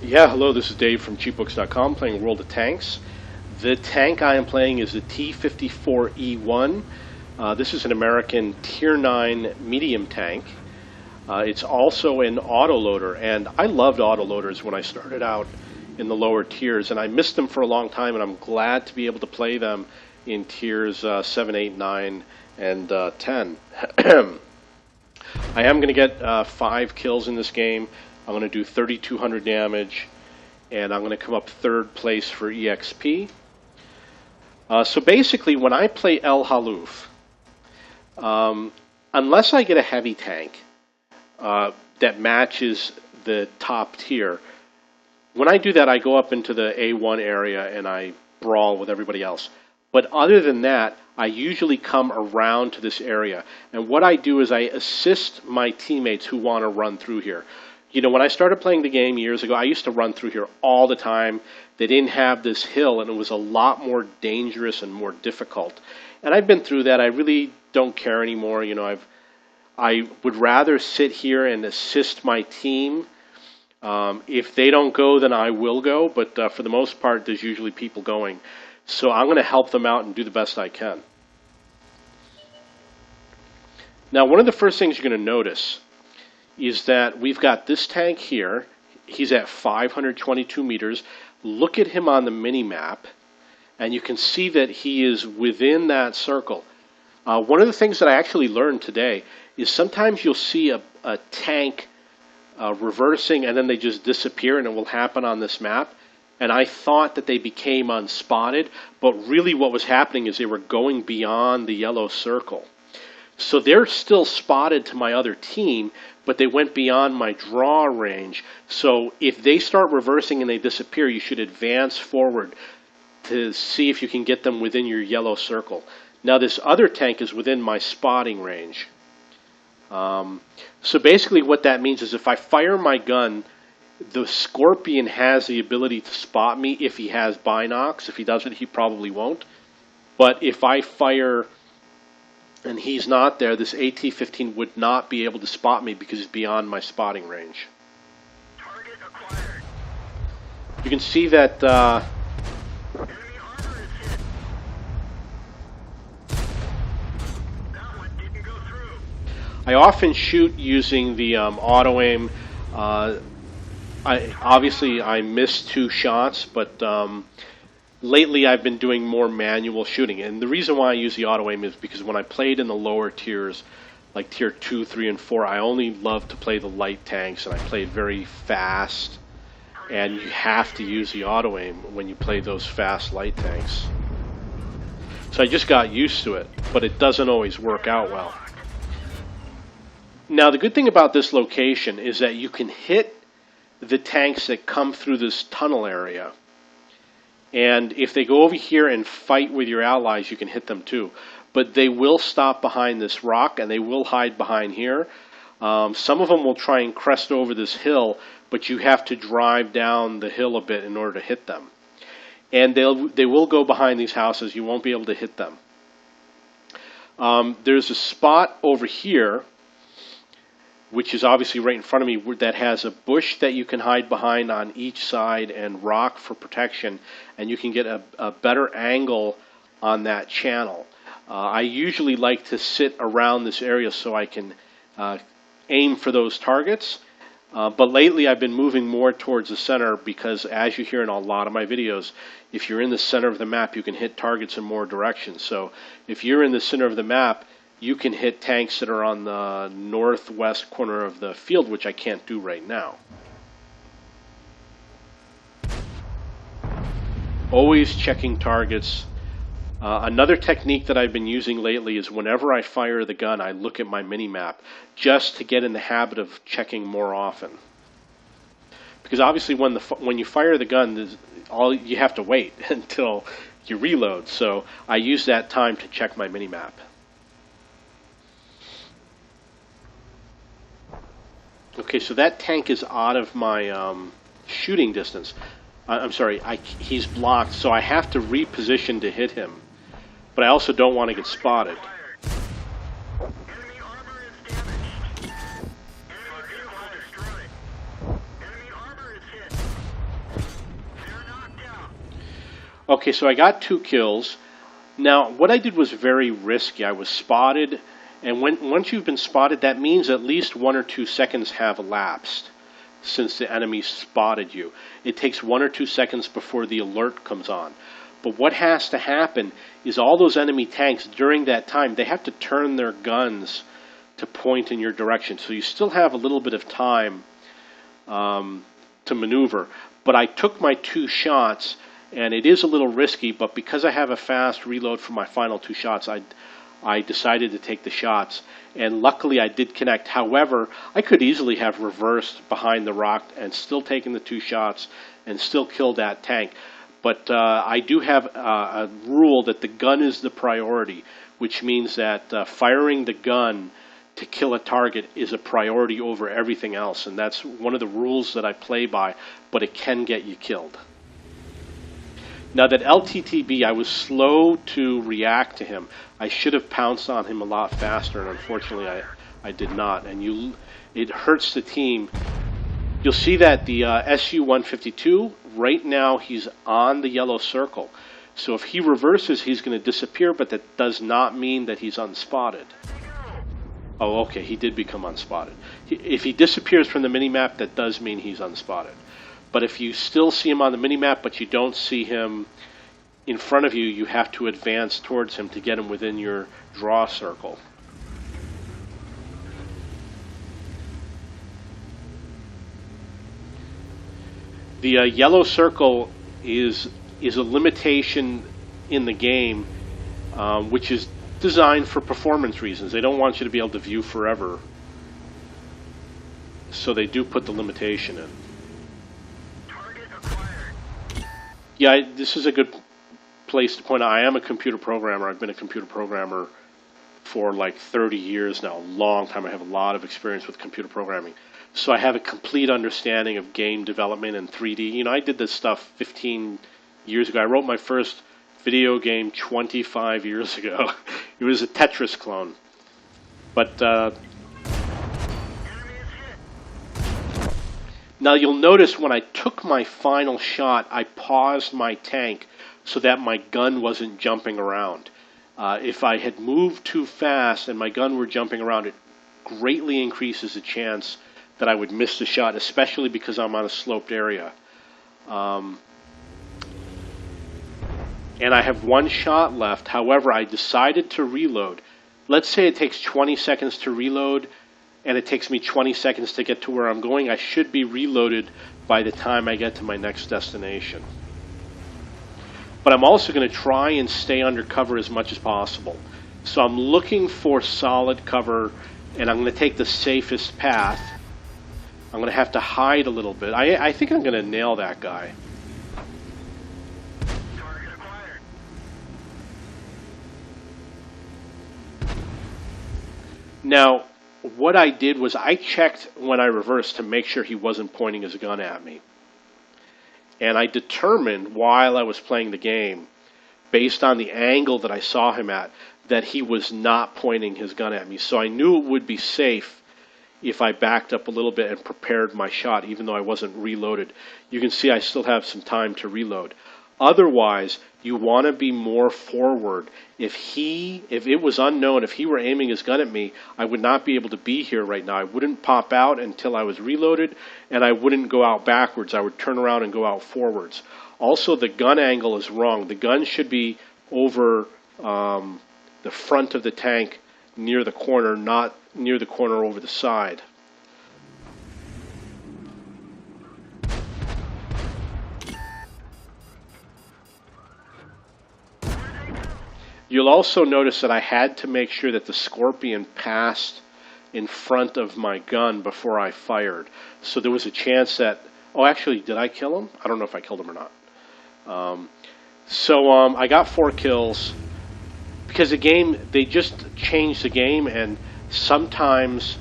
Yeah, hello, this is Dave from cheapbooks.com playing World of Tanks. The tank I am playing is the T54E1. This is an American Tier 9 medium tank. It's also an autoloader, and I loved autoloaders when I started out in the lower tiers, and I missed them for a long time, and I'm glad to be able to play them in tiers 7, 8, 9, and 10. I am going to get 5 kills in this game. I'm going to do 3,200 damage, and I'm going to come up third place for EXP. So basically, when I play El Haluf, unless I get a heavy tank that matches the top tier, when I do that, I go up into the A1 area and I brawl with everybody else. But other than that, I usually come around to this area. And what I do is I assist my teammates who want to run through here. You know, when I started playing the game years ago, I used to run through here all the time. They didn't have this hill, and it was a lot more dangerous and more difficult. And I've been through that. I really don't care anymore. You know, I would rather sit here and assist my team. If they don't go, then I will go. But for the most part, there's usually people going. So I'm going to help them out and do the best I can. Now, one of the first things you're going to notice is that we've got this tank here. He's at 522 meters. Look at him on the mini-map, and you can see that he is within that circle. One of the things that I actually learned today is sometimes you'll see a tank reversing, and then they just disappear, and it will happen on this map. And I thought that they became unspotted, but really what was happening is they were going beyond the yellow circle. So they're still spotted to my other team, but they went beyond my draw range. So if they start reversing and they disappear, you should advance forward to see if you can get them within your yellow circle. Now this other tank is within my spotting range. So basically what that means is if I fire my gun, the Scorpion has the ability to spot me if he has binocs. If he doesn't, he probably won't. But if I fire and he's not there, this AT-15 would not be able to spot me because it's beyond my spotting range. Target acquired. You can see that Enemy armor is hit. That one didn't go through. I often shoot using the auto-aim. Obviously, I missed 2 shots, but lately I've been doing more manual shooting. And the reason why I use the auto-aim is because when I played in the lower tiers, like tier 2, 3, and 4, I only loved to play the light tanks, and I played very fast. And you have to use the auto-aim when you play those fast light tanks. So I just got used to it, but it doesn't always work out well. Now, the good thing about this location is that you can hit the tanks that come through this tunnel area. And if they go over here and fight with your allies, you can hit them too. But they will stop behind this rock, and they will hide behind here. Some of them will try and crest over this hill, but you have to drive down the hill a bit in order to hit them. And they will go behind these houses. You won't be able to hit them. There's a spot over here, which is obviously right in front of me, that has a bush that you can hide behind on each side and rock for protection, and you can get a better angle on that channel. I usually like to sit around this area so I can aim for those targets, but lately I've been moving more towards the center because, as you hear in a lot of my videos, if you're in the center of the map, you can hit targets in more directions. So if you're in the center of the map, you can hit tanks that are on the northwest corner of the field, which I can't do right now. Always checking targets. Another technique that I've been using lately is whenever I fire the gun, I look at my mini-map just to get in the habit of checking more often. Because obviously when you fire the gun, you have to wait until you reload. So I use that time to check my mini-map. Okay, so that tank is out of my shooting distance. I'm sorry, he's blocked, so I have to reposition to hit him. But I also don't want to get spotted. Enemy armor is damaged. Enemy vehicle destroyed. Enemy armor is hit. Okay, so I got 2 kills. Now, what I did was very risky. I was spotted, and once you've been spotted, that means at least 1 or 2 seconds have elapsed since the enemy spotted you. It takes 1 or 2 seconds before the alert comes on. But what has to happen is all those enemy tanks, during that time, they have to turn their guns to point in your direction. So you still have a little bit of time to maneuver. But I took my 2 shots, and it is a little risky, but because I have a fast reload for my final 2 shots, I decided to take the shots. And luckily I did connect. However, I could easily have reversed behind the rock and still taken the 2 shots and still killed that tank. But I do have a rule that the gun is the priority, which means that firing the gun to kill a target is a priority over everything else. And that's one of the rules that I play by, but it can get you killed. Now that LTTB, I was slow to react to him. I should have pounced on him a lot faster, and unfortunately I did not. And it hurts the team. You'll see that the SU-152, right now he's on the yellow circle. So if he reverses, he's going to disappear, but that does not mean that he's unspotted. Oh, okay, he did become unspotted. If he disappears from the minimap, that does mean he's unspotted. But if you still see him on the minimap, but you don't see him in front of you, you have to advance towards him to get him within your draw circle. The yellow circle is a limitation in the game, which is designed for performance reasons. They don't want you to be able to view forever, so they do put the limitation in. Yeah, this is a good place to point out. I am a computer programmer. I've been a computer programmer for like 30 years now, a long time. I have a lot of experience with computer programming. So I have a complete understanding of game development and 3D. You know, I did this stuff 15 years ago. I wrote my first video game 25 years ago. It was a Tetris clone. But now you'll notice when I took my final shot, I paused my tank so that my gun wasn't jumping around. If I had moved too fast and my gun were jumping around, it greatly increases the chance that I would miss the shot, especially because I'm on a sloped area. And I have 1 shot left. However, I decided to reload. Let's say it takes 20 seconds to reload, and it takes me 20 seconds to get to where I'm going. I should be reloaded by the time I get to my next destination. But I'm also going to try and stay under cover as much as possible. So I'm looking for solid cover, and I'm going to take the safest path. I'm going to have to hide a little bit. I think I'm going to nail that guy. Target acquired. Now, what I did was I checked when I reversed to make sure he wasn't pointing his gun at me. And I determined while I was playing the game, based on the angle that I saw him at, that he was not pointing his gun at me. So I knew it would be safe if I backed up a little bit and prepared my shot, even though I wasn't reloaded. You can see I still have some time to reload. Otherwise, you want to be more forward. If it was unknown, if he were aiming his gun at me, I would not be able to be here right now. I wouldn't pop out until I was reloaded, and I wouldn't go out backwards. I would turn around and go out forwards. Also, the gun angle is wrong. The gun should be over the front of the tank near the corner, not near the corner over the side. You'll also notice that I had to make sure that the Scorpion passed in front of my gun before I fired. So there was a chance that... Oh, actually, did I kill him? I don't know if I killed him or not. I got 4 kills. Because the game, they just changed the game, and sometimes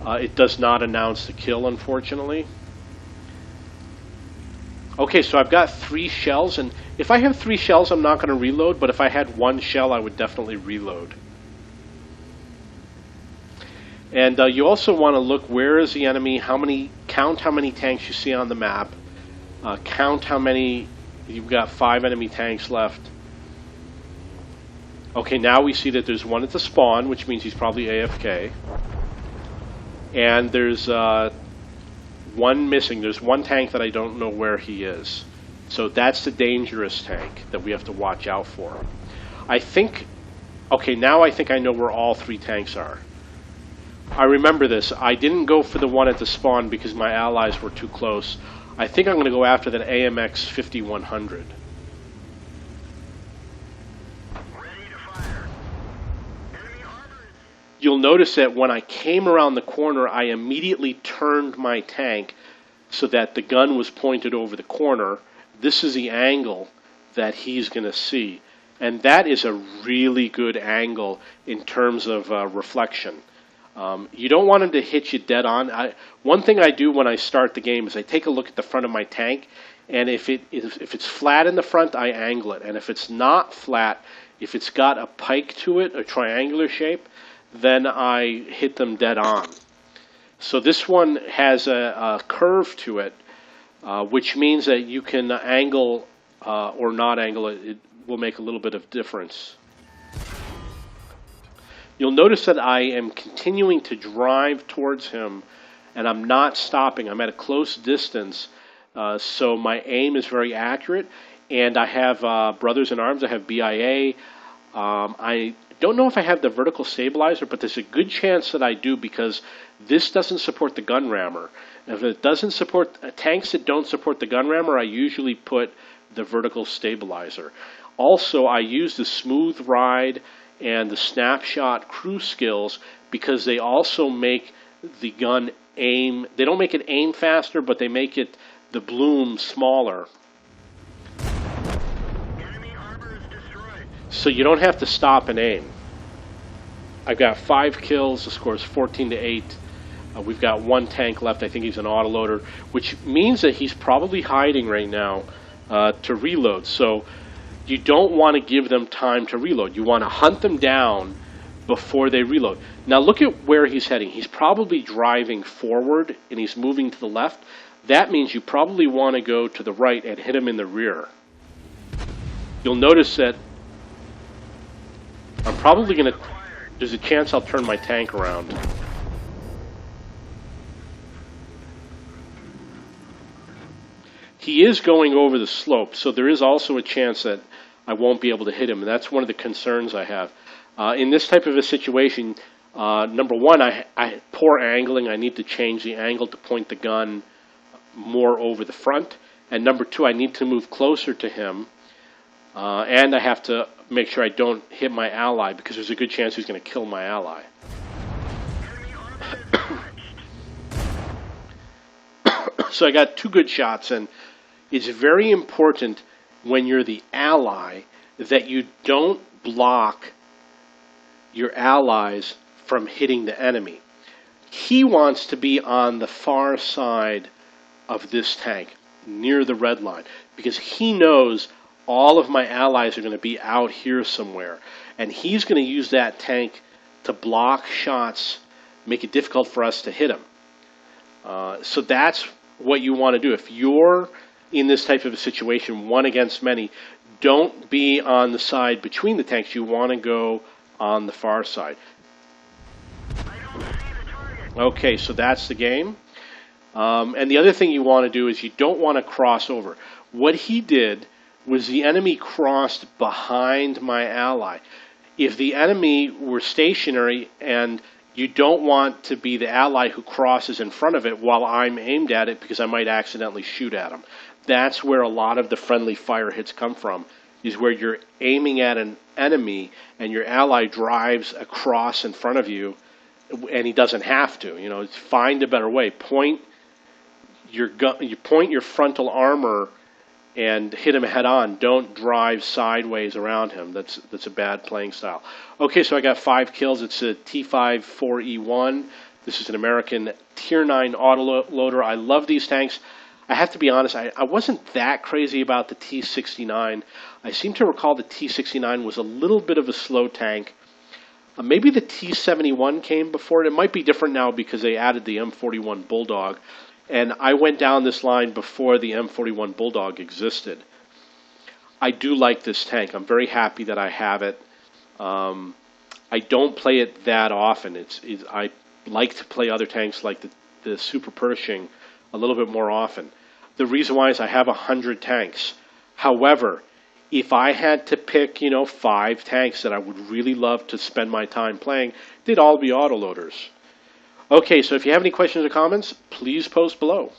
it does not announce the kill, unfortunately. Okay, so I've got 3 shells, and if I have 3 shells, I'm not going to reload, but if I had 1 shell, I would definitely reload. And you also want to look, where is the enemy, count how many tanks you see on the map, count how many You've got 5 enemy tanks left. Okay, now we see that there's one at the spawn, which means he's probably AFK. And there's one missing. There's one tank that I don't know where he is. So that's the dangerous tank that we have to watch out for. I think... Okay, now I think I know where all 3 tanks are. I remember this. I didn't go for the one at the spawn because my allies were too close. I think I'm going to go after that AMX 5100. You'll notice that when I came around the corner, I immediately turned my tank so that the gun was pointed over the corner. This is the angle that he's going to see. And that is a really good angle in terms of reflection. You don't want him to hit you dead on. One thing I do when I start the game is I take a look at the front of my tank, and if it's flat in the front, I angle it. And if it's not flat, if it's got a pike to it, a triangular shape, then I hit them dead on. So this one has a curve to it, which means that you can angle or not angle it. It will make a little bit of difference. You'll notice that I am continuing to drive towards him, and I'm not stopping. I'm at a close distance, so my aim is very accurate. And I have Brothers in Arms. I have BIA. I don't know if I have the vertical stabilizer, but there's a good chance that I do because this doesn't support the gun rammer. If it doesn't support tanks that don't support the gun rammer, I usually put the vertical stabilizer. Also, I use the smooth ride and the snapshot crew skills because they also make the gun aim. They don't make it aim faster, but they make it the bloom smaller. Enemy armor is destroyed. So you don't have to stop and aim. I've got 5 kills. The score is 14-8. We've got 1 tank left. I think he's an autoloader, which means that he's probably hiding right now to reload. So you don't want to give them time to reload. You want to hunt them down before they reload. Now look at where he's heading. He's probably driving forward and he's moving to the left. That means you probably want to go to the right and hit him in the rear. You'll notice that I'm probably going to... There's a chance I'll turn my tank around. He is going over the slope, so there is also a chance that I won't be able to hit him, and that's one of the concerns I have. In this type of a situation, number one, I poor angling. I need to change the angle to point the gun more over the front. And number two, I need to move closer to him, and I have to make sure I don't hit my ally because there's a good chance he's going to kill my ally. So I got 2 good shots, and it's very important when you're the ally that you don't block your allies from hitting the enemy. He wants to be on the far side of this tank, near the red line, because he knows all of my allies are going to be out here somewhere, and he's going to use that tank to block shots, make it difficult for us to hit him. So that's what you want to do. If you're in this type of a situation, 1 against many, don't be on the side between the tanks. You want to go on the far side. Okay, so that's the game. And the other thing you want to do is you don't want to cross over. What he did was the enemy crossed behind my ally. If the enemy were stationary and you don't want to be the ally who crosses in front of it while I'm aimed at it because I might accidentally shoot at him. That's where a lot of the friendly fire hits come from, is where you're aiming at an enemy and your ally drives across in front of you and he doesn't have to. You know, find a better way. Point your gun, you point your frontal armor and hit him head on. Don't drive sideways around him. That's a bad playing style. Okay, so I got 5 kills. It's a T54E1. This is an American Tier 9 autoloader. I love these tanks. I have to be honest, I wasn't that crazy about the T69. I seem to recall the T69 was a little bit of a slow tank. Maybe the T71 came before it. It might be different now because they added the M41 Bulldog. And I went down this line before the M41 Bulldog existed. I do like this tank. I'm very happy that I have it. I don't play it that often. I like to play other tanks like the Super Pershing a little bit more often. The reason why is I have 100 tanks. However, if I had to pick, 5 tanks that I would really love to spend my time playing, they'd all be autoloaders. Okay, so if you have any questions or comments, please post below.